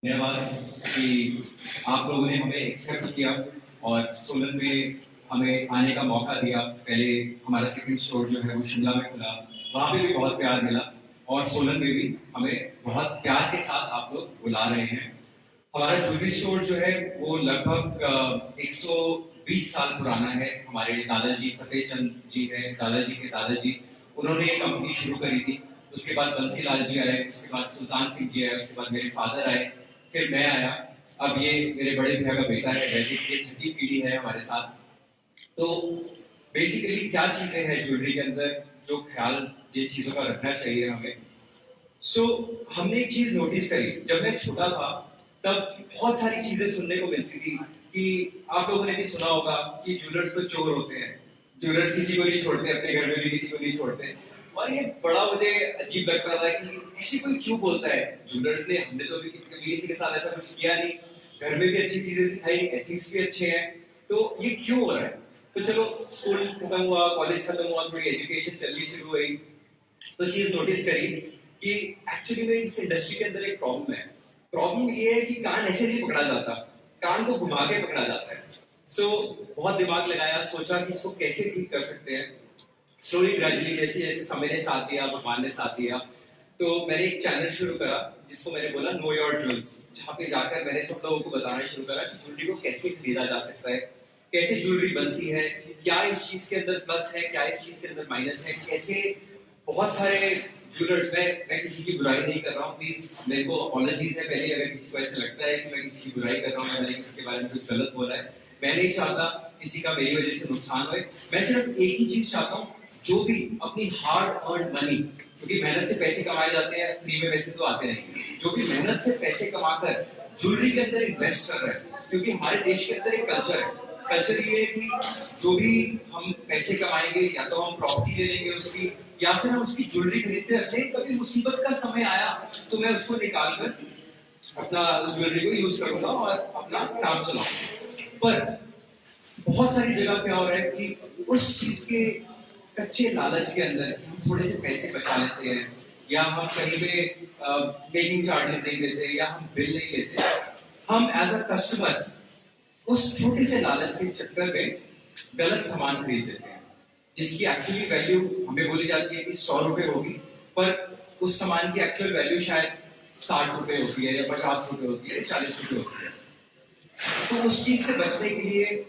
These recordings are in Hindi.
धन्यवाद कि आप लोगों ने हमें एक्सेप्ट किया और सोलन में हमें आने का मौका दिया। पहले हमारा सेकंड स्टोर जो है वो शिमला में खुला, वहाँ पे भी बहुत प्यार मिला और सोलन में भी हमें बहुत प्यार के साथ आप लोग बुला रहे हैं। हमारा ज्वेलरी स्टोर जो है वो लगभग 120 साल पुराना है। हमारे दादाजी फतेह चंद जी है, दादाजी के दादाजी, उन्होंने ये कंपनी शुरू करी थी। उसके बाद बंसीलाल जी आए, उसके बाद सुल्तान सिंह जी आए, उसके बाद मेरे फादर आए, फिर मैं आया, अब ये मेरे बड़े भैया का बेटा है, वैदिक ये छठी पीढ़ी है हमारे साथ। तो बेसिकली क्या चीजें हैं ज्वेलरी के अंदर जो ख्याल जिन चीजों का रखना चाहिए हमें। हमने एक चीज नोटिस करी जब मैं छोटा था, तब बहुत सारी चीजें सुनने को मिलती थी कि आप लोगों ने भी सुना होगा कि ज्वेलर्स तो चोर होते हैं, ज्वेलर्स किसी को नहीं छोड़ते, अपने घर में भी किसी को नहीं छोड़ते। और ये बड़ा मुझे अजीब लग रहा था कि ऐसी कोई क्यों बोलता है ज्वेलर्स ने, हमने तो अभी कभी किसी के साथ ऐसा कुछ किया नहीं, घर में भी अच्छी चीजें सिखाई, एथिक्स भी अच्छे हैं, तो ये क्यों हो रहा है। तो चलो स्कूल खत्म हुआ, कॉलेज खत्म हुआ, थोड़ी एजुकेशन चलनी शुरू हुई, तो चीज नोटिस करी कि एक्चुअली में इस इंडस्ट्री के अंदर एक प्रॉब्लम है। प्रॉब्लम ये है कि कान ऐसे नहीं पकड़ा जाता, कान को घुमा के पकड़ा जाता है। बहुत दिमाग लगाया, सोचा कि इसको कैसे ठीक कर सकते हैं। स्लोली ग्रेजुअली जैसे जैसे समय ने साथ दिया, भगवान ने साथ दिया, तो मैंने एक चैनल शुरू करा जिसको मैंने बोला नो योर ज्वेल्स, जहाँ पे जाकर मैंने सब लोगों को बताना शुरू करा कि ज्वेलरी को कैसे खरीदा जा सकता है, कैसे ज्वेलरी बनती है, क्या इस चीज के अंदर प्लस है, क्या इस चीज के अंदर माइनस है, कैसे बहुत सारे ज्वेलर्स, मैं किसी की बुराई नहीं कर रहा हूँ, प्लीज मेरे को अपॉलॉजीज है पहले अगर किसी को ऐसा लगता है कि मैं किसी की बुराई कर रहा हूँ या मैंने किसी के बारे में कुछ गलत बोला है। मैं नहीं चाहता किसी का मेरी वजह से नुकसान होए। मैं सिर्फ एक ही चीज चाहता हूँ, जो भी अपनी हार्ड अर्न मनी, क्योंकि मेहनत से पैसे कमाए जाते हैं, फ्री में पैसे तो आते नहीं, जो भी मेहनत से पैसे कमाकर ज्वेलरी के अंदर इन्वेस्ट कर रहे हैं, क्योंकि हमारे देश के अंदर एक कल्चर है। कल्चर ये है कि जो भी हम पैसे कमाएंगे या तो हम प्रॉपर्टी ले लेंगे उसकी, या फिर हम उसकी ज्वेलरी खरीदते रखते हैं, कभी मुसीबत का समय आया तो मैं उसको निकाल कर अपना ज्वेलरी को यूज करूंगा और अपना काम चलाऊंगा। पर बहुत सारी जगह पे हो रहा है कि उस चीज के कच्चे लालच के अंदर हम थोड़े से पैसे बचा लेते हैं, या हम कहीं पे मेकिंग चार्जेस नहीं देते, या हम बिल नहीं लेते, हम एज अ कस्टमर उस छोटे से लालच के चक्कर में गलत सामान खरीद लेते हैं, जिसकी एक्चुअली वैल्यू हमें बोली जाती है कि 100 रुपए होगी, पर उस सामान की एक्चुअल वैल्यू शायद 60 रुपए होती है, या 50 रुपए होती है, या 40 रुपए होती है। तो उस चीज से बचने के लिए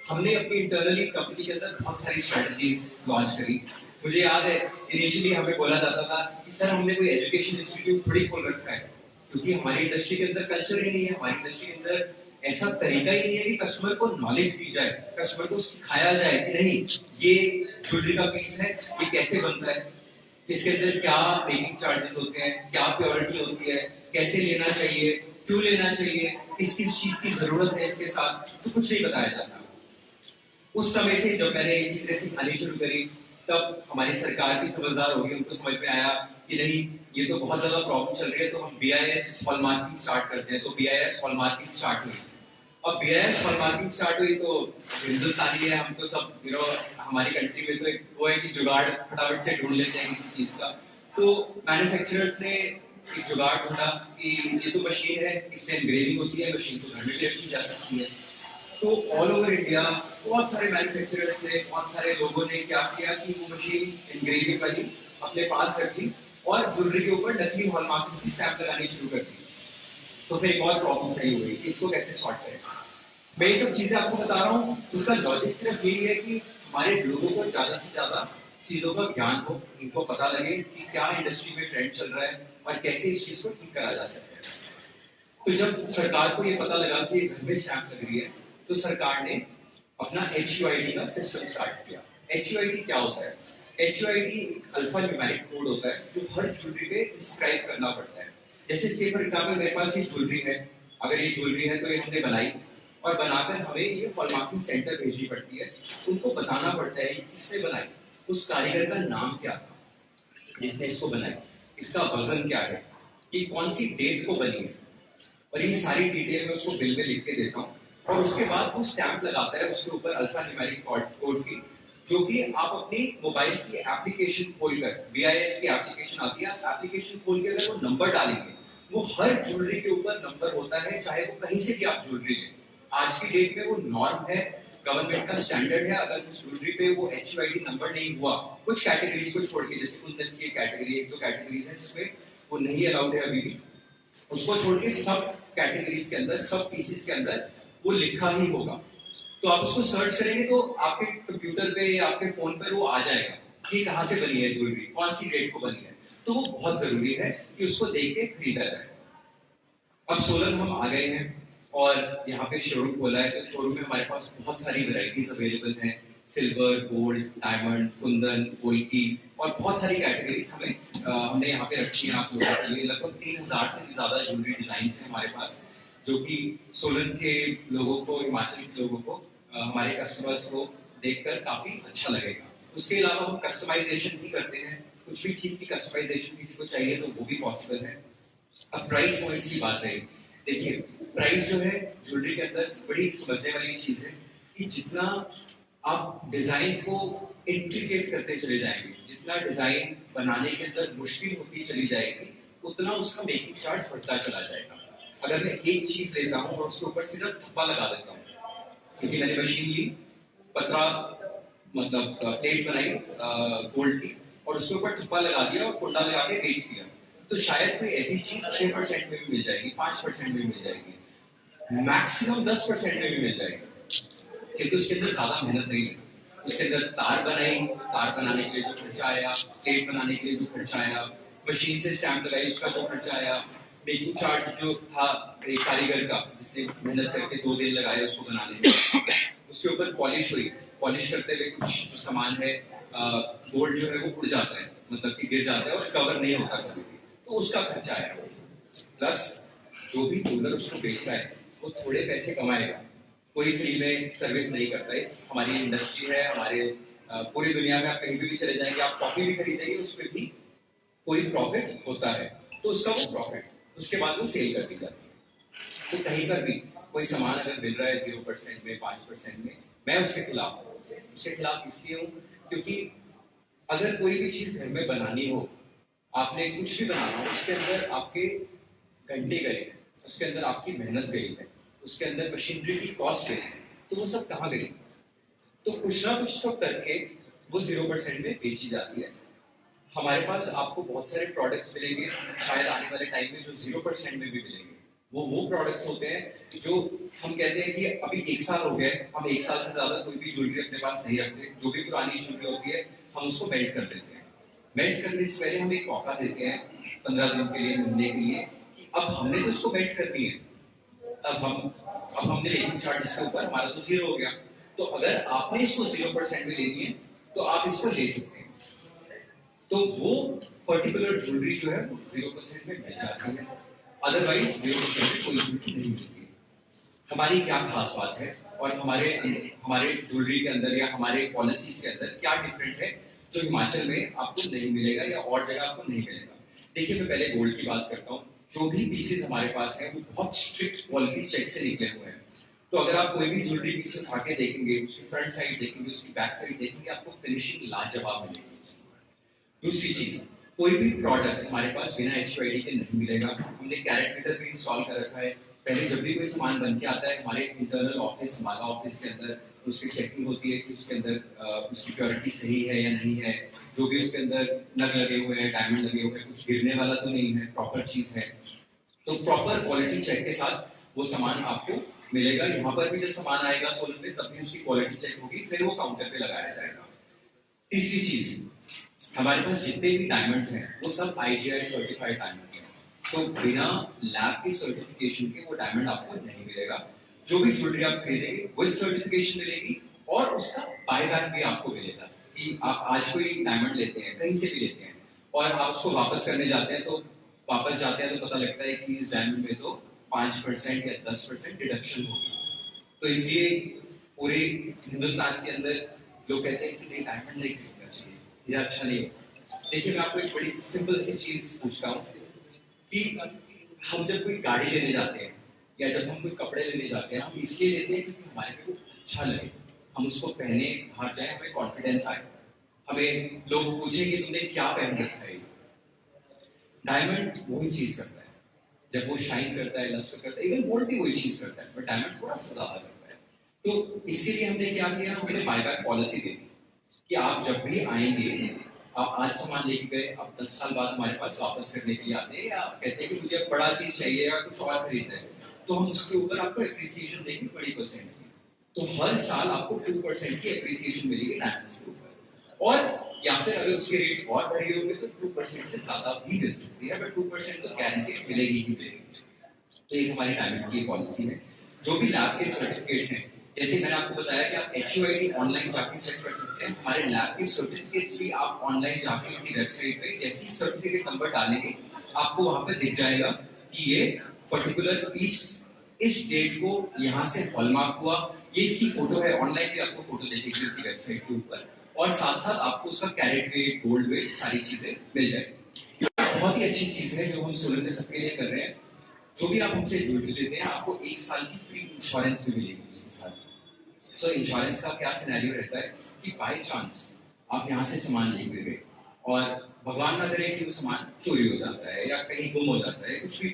हमने अपनी इंटरनली कंपनी के अंदर बहुत सारी स्ट्रेटजीज लॉन्च करी। मुझे याद है इनिशियली हमें बोला जाता था कि सर हमने कोई एजुकेशन इंस्टीट्यूट थोड़ी खोल रखा है, क्योंकि हमारी इंडस्ट्री के अंदर कल्चर ही नहीं है, हमारी इंडस्ट्री के अंदर ऐसा तरीका ही नहीं है कि कस्टमर को नॉलेज दी जाए, कस्टमर को सिखाया जाए कि नहीं ये ज्वेलरी का पीस है, ये कैसे बनता है, इसके अंदर क्या मेकिंग चार्जेस होते हैं, क्या प्योरिटी होती है, कैसे लेना चाहिए, क्यों लेना चाहिए, किस किस चीज की जरूरत है इसके साथ, तो कुछ नहीं बताया जाता। उस समय से जब मैंने ये चीजें सिखानी शुरू करी, तब हमारी सरकार भी समझदार हो गई, उनको समझ में आया कि नहीं ये तो बहुत ज्यादा प्रॉब्लम चल रही है, तो हम BIS हॉलमार्किंग स्टार्ट करते हैं। तो BIS हॉलमार्किंग स्टार्ट हुई। अब BIS हॉलमार्किंग स्टार्ट हुई तो हिंदुस्तानी है हम, तो सब हमारी कंट्री में तो वो है कि जुगाड़ फटाफट से ढूंढ लेते हैं किसी चीज का। तो मैन्युफैक्चरर्स ने एक जुगाड़ ढूंढा कि ये तो मशीन है, इससे एनग्रेविंग होती है, मशीन तो घर में भी रखी जा सकती है। तो ऑल ओवर इंडिया बहुत सारे मैन्युफैक्चरर्स ने, बहुत सारे लोगों ने क्या किया कि वो मशीन एनग्रेविंग वाली अपने पास रख ली और ज्वेलरी के ऊपर नकली हॉलमार्किंग की स्टैम्प लगानी शुरू कर दी। तो फिर एक और प्रॉब्लम खड़ी हुई कि इसको कैसे सॉर्ट करें। मैं ये सब चीजें आपको बता रहा हूँ, उसका लॉजिक सिर्फ यही है कि हमारे लोगों को ज्यादा से ज्यादा चीजों का ज्ञान हो, उनको पता लगे कि क्या इंडस्ट्री में ट्रेंड चल रहा है और कैसे इस चीज को ठीक करा जा सकता है। तो जब सरकार को ये पता लगा कि घर में स्टैम्प लग रही है, तो सरकार ने अपना HUID का सिस्टम स्टार्ट किया। HUID क्या होता है? HUID अल्फा न्यूमेरिक कोड होता है जो हर ज्वेलरी पे इंस्क्राइब करना पड़ता है। जैसे से फॉर एग्जांपल मेरे पास ये ज्वेलरी है, अगर ये ज्वेलरी है तो ये हमने बनाई और बनाकर हमें ये हॉलमार्किंग सेंटर भेजनी पड़ती है। उनको बताना पड़ता है किसने बनाई, उस कारीगर का नाम क्या था जिसने इसको बनाया, इसका वजन क्या है, ये कौन सी डेट को बनी है, और ये सारी डिटेल मैं उसको बिल में लिख के देता हूँ। और उसके बाद वो स्टैंप लगाता है उसके ऊपर अल्फा न्यूमेरिक कोड की, जो कि आप अपनी मोबाइल की एप्लीकेशन खोलकर, BIS की एप्लीकेशन आती है, एप्लीकेशन खोल के अगर वो नंबर डालेंगे वो हर ज्वेलरी के ऊपर नंबर होता है, चाहे वो कहीं से भी आप ज्वेलरी लें। आज की डेट में वो नॉर्म है, गवर्नमेंट का स्टैंडर्ड है। अगर उस ज्वेलरी पे वो HUID नंबर नहीं हुआ, कुछ कैटेगरीज को छोड़ के, जैसे कुंदन की कैटेगरी, एक दो कैटेगरीज है जिसमें वो नहीं अलाउड है अभी भी, उसको छोड़ के सब कैटेगरीज के अंदर, सब पीसेस के अंदर वो लिखा ही होगा। तो आप उसको सर्च करेंगे तो आपके कंप्यूटर पे या आपके फोन पर वो आ जाएगा कि कहाँ से बनी है ज्वेलरी, कौन सी डेट को बनी है। तो वो बहुत जरूरी है कि उसको देख के खरीदा जाए। अब सोलन हम आ गए हैं और यहाँ पे शोरूम खोला है, तो शोरूम में हमारे पास बहुत सारी वैरायटीज अवेलेबल हैं। Silver, gold, diamond, Kundan, Golgi और बहुत सारी कैटेगरीज हमने यहाँ पे रखी है आप लोगों के लिए। लगभग 3000 से भी ज्यादा ज्वेलरी डिजाइन है हमारे पास, जो कि सोलन के लोगों को, हिमाचल के लोगों को, हमारे कस्टमर्स को देखकर काफी अच्छा लगेगा। उसके अलावा हम कस्टमाइजेशन भी करते हैं, कुछ भी चीज की कस्टमाइजेशन किसी को चाहिए तो वो भी पॉसिबल है। अब प्राइस पॉइंट्स की बात रही, देखिए प्राइस जो है ज्वेलरी के अंदर बड़ी समझने वाली चीज है कि जितना आप डिजाइन को इंट्रिकेट करते चले जाएंगे, जितना डिजाइन बनाने के अंदर मुश्किल होती चली जाएगी, उतना उसका मेकिंग चार्ज बढ़ता चला जाएगा। अगर मैं एक चीज लेता हूँ और उसके ऊपर सिर्फ थप्पा लगा देता हूँ, क्योंकि मैंने मशीन ली, पतरा मतलब प्लेट बनाई गोल्ड की, और उसके ऊपर थप्पा लगा दिया और कुंडा लगा के बेच दिया, तो शायद कोई ऐसी चीज 6% में भी मिल जाएगी, 5% में भी मिल जाएगी, मैक्सिमम 10% में भी मिल जाएगी, क्योंकि उसके अंदर ज्यादा मेहनत नहीं है। उसके अंदर तार बनाई, तार बनाने के लिए जो खर्चा आया, प्लेट बनाने के लिए जो खर्चा आया, मशीन से स्टैंप लगाई उसका जो खर्चा आया, मेकिंग चार्ट जो था एक कारीगर का जिसने मेहनत करके 2 दिन लगाया उसको बनाने में, उसके ऊपर पॉलिश हुई, पॉलिश करते हुए कुछ जो सामान है, गोल्ड जो है वो उड़ जाता है, मतलब कि गिर जाता है और कवर नहीं होता कभी भी, तो उसका खर्चा आया। प्लस जो भी ज्वेलर उसको बेच रहा है वो थोड़े पैसे कमाएगा, कोई फ्री में सर्विस नहीं करता। इस हमारी इंडस्ट्री है, हमारे पूरी दुनिया में आप कहीं भी चले जाएंगे, आप कॉफी भी खरीदेंगे उस पर भी कोई प्रॉफिट होता है, तो उसका वो प्रॉफिट उसके बाद वो सेल कर दी जाती है। तो कहीं पर भी कोई सामान अगर मिल रहा है 0% में, 5% में, मैं उसके खिलाफ हूँ। उसके खिलाफ इसलिए हूँ क्योंकि अगर कोई भी चीज घर में बनानी हो, आपने कुछ भी बनाना हो, उसके अंदर आपके घंटे गए हैं, उसके अंदर आपकी मेहनत गई है, उसके अंदर मशीनरी की कॉस्ट गई है, तो वो सब कहाँ गई? तो कुछ ना कुछ तो करके वो 0% में बेची जाती है। हमारे पास आपको बहुत सारे प्रोडक्ट्स मिलेंगे शायद आने वाले टाइम में जो 0% में भी मिलेंगे। वो प्रोडक्ट्स होते हैं जो हम कहते हैं कि अभी 1 साल हो गए, हम 1 साल से ज्यादा कोई भी ज्वेलरी अपने पास नहीं रखते, जो भी पुरानी ज्वेलरी होती है हम उसको मेल्ट कर देते हैं। मेल्ट करने से पहले हम एक मौका देते हैं 15 दिन के लिए, महीने के लिए, कि अब हमने तो इसको मेल्ट करनी है, अब हमने लेकिन चार्ज इसके ऊपर हमारा तो 0 हो गया, तो अगर आपने इसको 0% में लेनी है तो आप इसको ले सकते हैं। तो वो पर्टिकुलर ज्वेलरी जो है वो 0% में मिल जाती है, अदरवाइज 0% में कोई ज्वेलरी नहीं मिलती। हमारी क्या खास बात है और हमारे हमारे ज्वेलरी के अंदर या हमारे पॉलिसीज के अंदर क्या डिफरेंट है जो हिमाचल में आपको नहीं मिलेगा या और जगह आपको नहीं मिलेगा? देखिए मैं पहले गोल्ड की बात करता हूँ। जो भी पीसेस हमारे पास है वो बहुत स्ट्रिक्ट क्वालिटी चेक से निकले हुए हैं। तो अगर आप कोई भी ज्वेलरी पीस उठा के देखेंगे, उसकी फ्रंट साइड देखेंगे, उसकी बैक साइड देखेंगे, आपको फिनिशिंग लाजवाब मिलेगी। दूसरी चीज, कोई भी प्रोडक्ट हमारे पास बिना HUID के नहीं मिलेगा। हमने कैरेट मीटर भी इंस्टॉल कर रखा है। पहले जब भी कोई सामान बन के आता है हमारे इंटरनल ऑफिस, हमारा ऑफिस के अंदर उसकी चेकिंग होती है कि उसके अंदर उसकी प्योरिटी सही है या नहीं है, जो भी उसके अंदर नग लगे हुए हैं, डायमंड लगे हुए हैं, कुछ गिरने वाला तो नहीं है, प्रॉपर चीज है। तो प्रॉपर क्वालिटी चेक के साथ वो सामान आपको मिलेगा। यहाँ पर भी जब सामान आएगा सोलन में तब भी उसकी क्वालिटी चेक होगी, फिर वो काउंटर पे लगाया जाएगा। तीसरी चीज, हमारे पास जितने भी डायमंड्स हैं वो सब IGI सर्टिफाइड डायमंड्स हैं, तो बिना लैब की सर्टिफिकेशन के वो डायमंड आपको नहीं मिलेगा। जो भी ज्वेलरी आप खरीदेंगे विद सर्टिफिकेशन मिलेगी और उसका बायबैक भी आपको मिलेगा कि आप आज कोई डायमंड लेते हैं, कहीं से भी लेते हैं, और आप उसको वापस करने जाते हैं, तो वापस जाते हैं तो पता लगता है कि इस डायमंड में तो 5% या 10% डिडक्शन होगी। तो इसलिए पूरे हिंदुस्तान के अंदर लोग कहते हैं कि नहीं, डायमंड नहीं खरीदना चाहिए, ये अच्छा नहीं होगा। देखिए मैं आपको एक बड़ी सिंपल सी चीज पूछता हूँ कि हम जब कोई गाड़ी लेने जाते हैं या जब हम कोई कपड़े लेने जाते हैं, हम इसलिए लेते हैं क्योंकि हमारे पे वो अच्छा लगे, हम उसको पहने, बाहर जाए, हमें कॉन्फिडेंस आए, हमें लोग पूछे कि तुमने क्या पहन रखा है। डायमंड वही चीज करता है, जब वो शाइन करता है, लस्टर करता है, इवन गोल्ड भी वही चीज करता है, बट डायमंड थोड़ा सा ज्यादा करता है। तो इसके लिए हमने क्या किया, हमने बायबैक पॉलिसी दे दी कि आप जब भी आएंगे, आप आज सामान लेके गए, आप 10 साल बाद हमारे पास वापस करने के लिए आते हैं, या आप कहते हैं कि मुझे बड़ा चीज चाहिए या कुछ और खरीदना है, तो हम उसके ऊपर आपको एप्रिसिएशन देंगे 20%। तो हर साल आपको 2% की एप्रिसिएशन मिलेगी डायमंड्स के ऊपर। और या फिर अगर उसके रेट्स और बढ़े होंगे तो 2% से ज्यादा भी मिल सकती है, बट 2% तो गारंटेड मिलेगी ही मिलेगी। तो ये हमारी डायमंड की पॉलिसी है। जो भी लैब के सर्टिफिकेट हैं, जैसे मैंने आपको बताया कि आप HUID ऑनलाइन जाके चेक कर सकते हैं, हमारे लैब के सर्टिफिकेट्स भी आप ऑनलाइन जाके उनकी वेबसाइट पे जैसे सर्टिफिकेट नंबर डालेंगे, आपको वहां पे दिख जाएगा कि ये पर्टिकुलर पीस इस डेट को यहाँ से हॉलमार्क हुआ। ये इसकी फोटो है, ऑनलाइन भी आपको फोटो देखेगी उनकी वेबसाइट के ऊपर, और साथ साथ आपको उसका कैरेट वेट, गोल्ड वेट, सारी चीजें मिल जाएगी। बहुत ही अच्छी चीज है जो हम सोलन में सबके लिए कर रहे हैं। जो भी आप हमसे ज्वेलरी लेते हैं, आपको 1 साल की फ्री इंश्योरेंस भी मिलेगी उसके साथ। सो इंश्योरेंस का क्या सिनेरियो रहता है कि बाय चांस आप यहाँ से सामान लेके गए और भगवान ना करे कि वो सामान चोरी हो जाता है या कहीं गुम हो जाता है, कुछ भी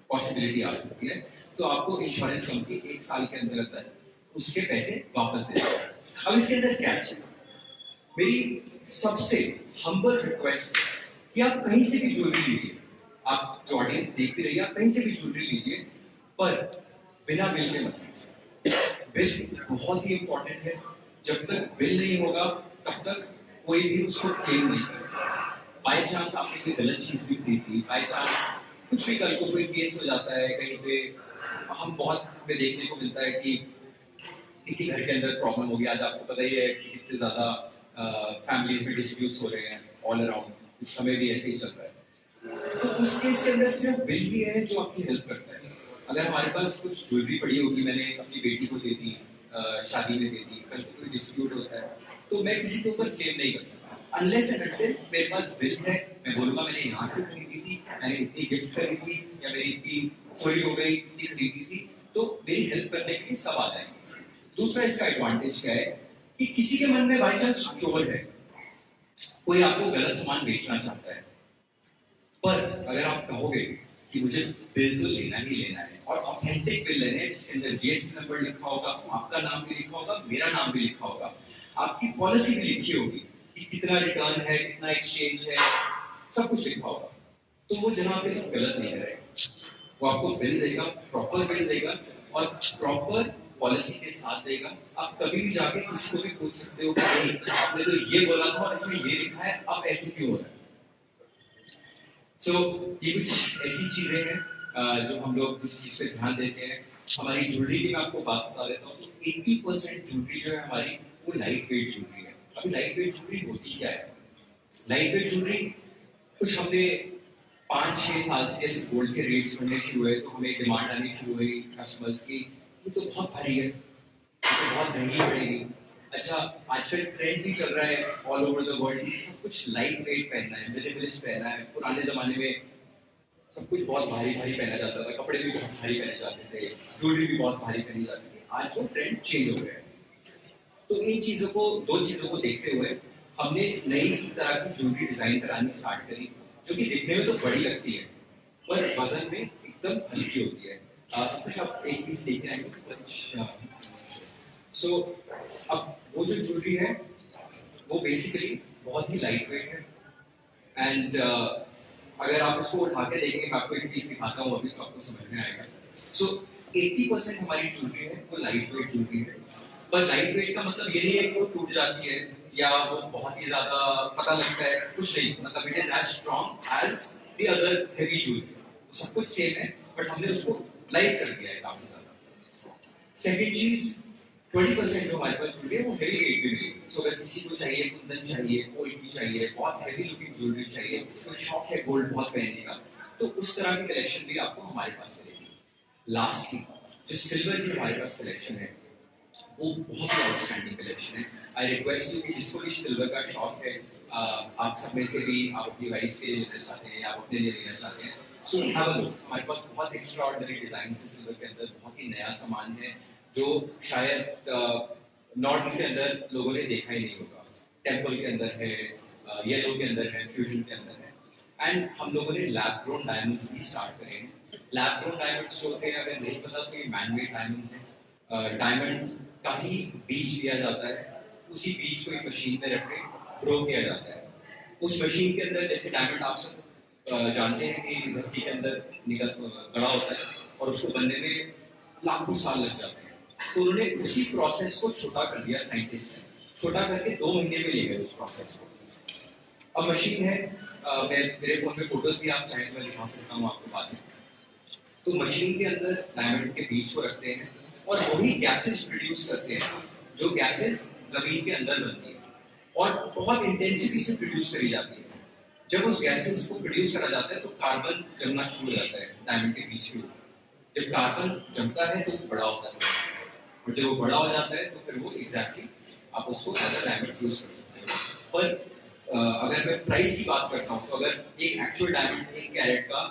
पॉसिबिलिटी आ सकती है, तो आपको इंश्योरेंस कंपनी 1 साल के अंदर उसके पैसे वापस दे देगा। अब इसके अंदर क्या है, मेरी सबसे हम्बल रिक्वेस्ट कि आप कहीं से भी ज्वेलरी लीजिए, आप जो ऑडियंस देख रही है, आप कहीं से भी ज्वेलरी लीजिए, पर बिना बिल के मत लीजिए। बिल बहुत ही इंपॉर्टेंट है। जब तक बिल नहीं होगा तब तक कोई भी उसको क्लेम नहीं करेगा। बाय चांस आपने कोई गलत चीज भी खरीदी, बाय चांस कुछ भी कल को कोई केस हो जाता है कहीं पे, हम बहुत पे देखने को मिलता है कि किसी घर के अंदर प्रॉब्लम होगी। आज आपको पता ही है कि कितने ज्यादा फैमिलीज में डिस्प्यूट्स हो रहे हैं ऑल अराउंड, कुछ समय भी ऐसे ही चल रहा है। तो उस केस के अंदर सिर्फ बिल ही है जो आपकी हेल्प करता है। अगर हमारे पास कुछ ज्वेलरी पड़ी होगी, मैंने अपनी बेटी को दे दी, शादी में दे दी, कल कोई डिस्प्यूट होता है, तो मैं किसी के ऊपर क्लेम नहीं कर सकता अनलेस एंड अनटिल मेरे पास बिल है। मैं बोलूंगा मैंने यहाँ से खरीदी थी, मैंने इतनी गिफ्ट करी थी, या मेरी इतनी चोरी हो गई, इतनी खरीदी थी, तो मेरी हेल्प करने के लिए सब आ जाएंगे। दूसरा इसका एडवांटेज क्या है कि किसी के मन में बाई चांस चोर है, कोई आपको गलत सामान बेचना चाहता है, पर अगर आप कहोगे कि मुझे बिल तो लेना ही लेना है, और ऑथेंटिक बिल लेना है जिसके अंदर जीएसटी नंबर लिखा होगा, आपका नाम भी लिखा होगा, मेरा नाम भी लिखा होगा, आपकी पॉलिसी भी लिखी होगी कि कितना रिटर्न है, कितना एक्सचेंज है, सब कुछ लिखा होगा, तो वो जनाब के साथ गलत नहीं करेगा। वो आपको बिल देगा, प्रॉपर बिल देगा, और प्रॉपर पॉलिसी के साथ देगा। आप कभी भी जाके किसी को भी पूछ सकते हो कि नहीं, आपने तो ये बोला था और इसमें ये लिखा है, अब ऐसे क्यों हो रहा है। ये कुछ ऐसी चीजें हैं जो हम लोग जिस चीज पे ध्यान देते हैं। हमारी ज्वेलरी की मैं आपको बात बता देता हूँ, तो 80% ज्वेलरी जो है हमारी, वो लाइट वेट ज्वेलरी है। अभी लाइट वेट ज्वेलरी होती क्या है? लाइट वेट ज्वेलरी कुछ हमने 5-6 साल से जैसे गोल्ड के रेट्स बढ़ने शुरू हुए, तो हमें डिमांड आनी शुरू हुई कस्टमर्स की, ये तो बहुत भारी है, तो बहुत महंगी पड़ेगी। अच्छा, आजकल ट्रेंड भी चल रहा है ऑल ओवर द वर्ल्ड, सब कुछ लाइट वेट पहनना है, मिनिमलिस्ट पहनना है। पुराने जमाने में सब कुछ बहुत भारी भारी पहना जाता था, कपड़े भी बहुत भारी पहने जाते थे, ज्वेलरी भी बहुत भारी पहनी जाती थी। आज वो ट्रेंड चेंज हो गया है। तो इन चीजों को, दो चीजों को देखते हुए हमने नई तरह की ज्वेलरी डिजाइन करानी स्टार्ट करी, जो कि दिखने में तो बड़ी लगती है पर वजन में एकदम हल्की होती है। कुछ आप एक पीस लेके आएंगे कुछ। सो अब वो जो ज्वेलरी है वो बेसिकली बहुत ही लाइट वेट है, एंड अगर आप उसको उठा के देखेंगे, मैं आपको एक पीस दिखाता हूँ अभी तो आपको समझ में आएगा। सो 80% हमारी ज्वेलरी है वो लाइट वेट ज्वेलरी है, पर लाइट वेट का मतलब ये नहीं है कि वो टूट जाती है या वो बहुत ही ज्यादा पता लगता है, कुछ नहीं। मतलब it is as strong as the other heavy jewellery, सब कुछ सेम है, बट हमने उसको लाइट कर दिया है काफी ज्यादा। सेकेंड चीज, 20% जो हमारे पास ज्वेलरी है वो हेवी वेट भी मिलेगी। सो अगर किसी को चाहिए, कुंदन चाहिए, कोई की चाहिए, बहुत हेवी लुकिंग ज्वेलरी चाहिए, किसी को शौक है गोल्ड बहुत पहनने का, तो उस तरह की कलेक्शन भी आपको हमारे पास मिलेगी। लास्टली जो सिल्वर की हमारे पास कलेक्शन है वो बहुत ही आउटस्टैंडिंग कलेक्शन है। आई रिक्वेस्ट यू कि जिसको भी सिल्वर का शौक है, आप सब में से भी आप अपनी वाइफ से लेना चाहते हैं या आप अपने लिए लेना चाहते हैं, सो हैव अ लुक। हमारे पास बहुत एक्स्ट्राऑर्डिनरी डिजाइन है सिल्वर के अंदर, बहुत ही नया सामान है जो शायद नॉर्थ के अंदर लोगों ने देखा ही नहीं होगा। टेम्पल के अंदर है, येलो के अंदर है, फ्यूजन के अंदर है, एंड हम लोगों ने लैब ग्रोन डायमंड्स भी स्टार्ट करे हैं लैब ग्रोन डायमंड्स जो होते हैं, अगर नहीं पता तो ये मैनमेड डायमंड्स हैं। डायमंड का ही बीज लिया जाता है, उसी बीज को एक मशीन में रख के ग्रो किया जाता है। उस मशीन के अंदर जैसे डायमंड आप सब जानते हैं कि धरती के अंदर निकल बड़ा होता है और उसको बनने में लाखों साल लग जाते हैं। तो उन्होंने उसी प्रोसेस को छोटा कर दिया, साइंटिस्ट ने छोटा करके 2 महीने में ले गए उस प्रोसेस को। अब मशीन है, मेरे फोन में फोटोज भी आप चाहें तो मैं दिखा सकता हूँ आपको बाद में। तो मशीन के अंदर डायमंड के बीज को रखते हैं और वही गैसेस प्रोड्यूस करते हैं, जो गैसेस जमीन के अंदर बनती है और बहुत इंटेंसिटी से प्रोड्यूस करी जाती है। जब उस गैसेस को प्रोड्यूस करा जाता है तो कार्बन जमना शुरू हो जाता है डायमंड के बीच के ऊपर। जब कार्बन जमता है तो वो बड़ा होता है और जब वो बड़ा हो जाता है तो फिर वो एग्जैक्टली आप उसको एज अ डायमंड यूज कर सकते हो। पर अगर मैं प्राइस की बात करता हूँ तो अगर एक एक्चुअल डायमंड 1 कैरेट का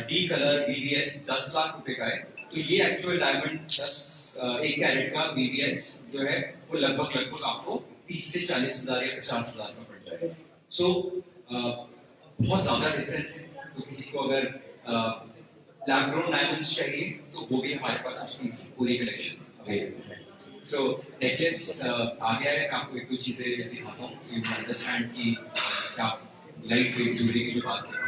डी कलर BBS 10 लाख रुपए का है, तो ये एक्चुअल डायमंड 1 कैरेट का BBS जो है वो लगभग आपको 30 से 40 हजार या 50 हजार का पड़ जाएगा। सो बहुत ज्यादा डिफरेंस है। तो किसी को अगर लैब ग्रोन डायमंड्स चाहिए तो वो भी हमारे पास उसकी पूरी कलेक्शन अवेलेबल है। सो नेकलेस आ गया है, मैं आपको 1-2 चीजें दिखाता हूँ सो यू कैन अंडरस्टैंड कि क्या लाइट वेट ज्वेलरी की जो बात है।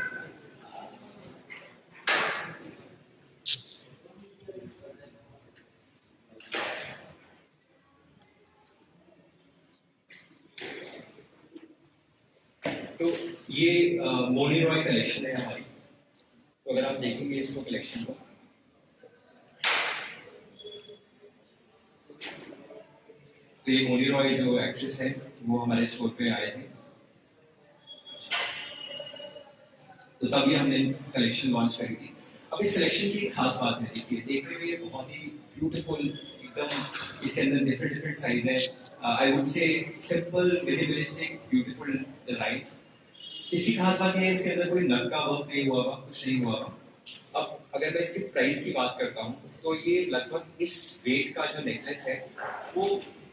तो ये मोनी रॉय कलेक्शन है हमारी। तो अगर आप देखेंगे इसको कलेक्शन को, तो ये मोनी रॉय जो एक्ट्रेस है वो हमारे स्टोर पे आए थे, तो तभी हमने कलेक्शन लॉन्च करी थी। अब इस कलेक्शन की खास बात है, देखिए देखने में ये बहुत ही ब्यूटीफुल, एकदम इसके अंदर डिफरेंट साइज है। I would say simple minimalistic beautiful designs. इसकी खास बात है इसके अंदर कोई नग का वर्क नहीं हुआ हुआ, कुछ नहीं हुआ हुआ। अब अगर मैं इसकी प्राइस की बात करता हूँ तो ये लगभग इस वेट का जो नेकलेस है वो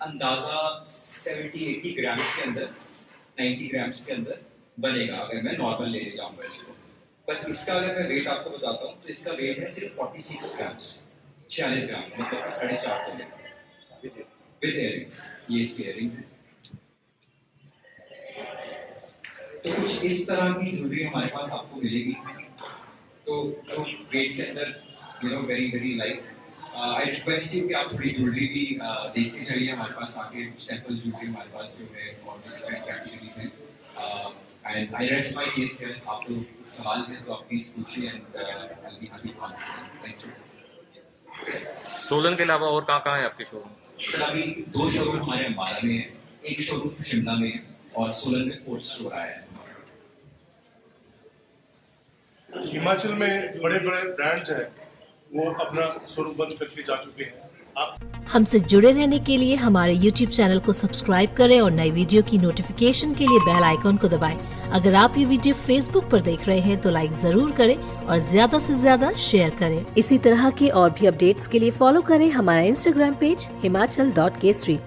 अंदाजा 70-80 ग्राम्स के अंदर, 90 ग्राम्स के अंदर बनेगा अगर मैं नॉर्मल ले जाऊंगा इसको। पर इसका अगर मैं वेट आपको बताता हूँ तो इसका वेट है सिर्फ 46 ग्राम्स, 46 ग्राम, मतलब 4.5 तोले विद इयरिंग्स। ये इसके इयरिंग्स है। तो कुछ इस तरह की ज्वेलरी हमारे पास आपको मिलेगी। तो जो वेट के अंदर very light, I request you कि आप थोड़ी ज्वेलरी भी देखते चलिए हमारे पास आके। कुछ टेम्पल ज्वेलरी हमारे पास जो है और डिफरेंट कैटेगरीज हैं। And I rest my case here. आप लोग कुछ सवाल थे तो आप प्लीज पूछिए and I will be happy to answer. Thank you. Solan के अलावा और कहाँ है आपके शोरूम? सर अभी 2 शोरूम हमारे अम्बाला में है, एक शोरूम शिमला में है और सोलन में 4th स्टोर आया है। हिमाचल में बड़े बड़े ब्रांड्स हैं वो अपना शोरूम बंद करके जा चुके हैं। हमसे जुड़े रहने के लिए हमारे YouTube चैनल को सब्सक्राइब करें और नई वीडियो की नोटिफिकेशन के लिए बेल आइकॉन को दबाएं। अगर आप ये वीडियो Facebook पर देख रहे हैं तो लाइक जरूर करें और ज्यादा से ज्यादा शेयर करें। इसी तरह के और भी अपडेट्स के लिए फॉलो करें हमारा Instagram पेज himachal.kesri।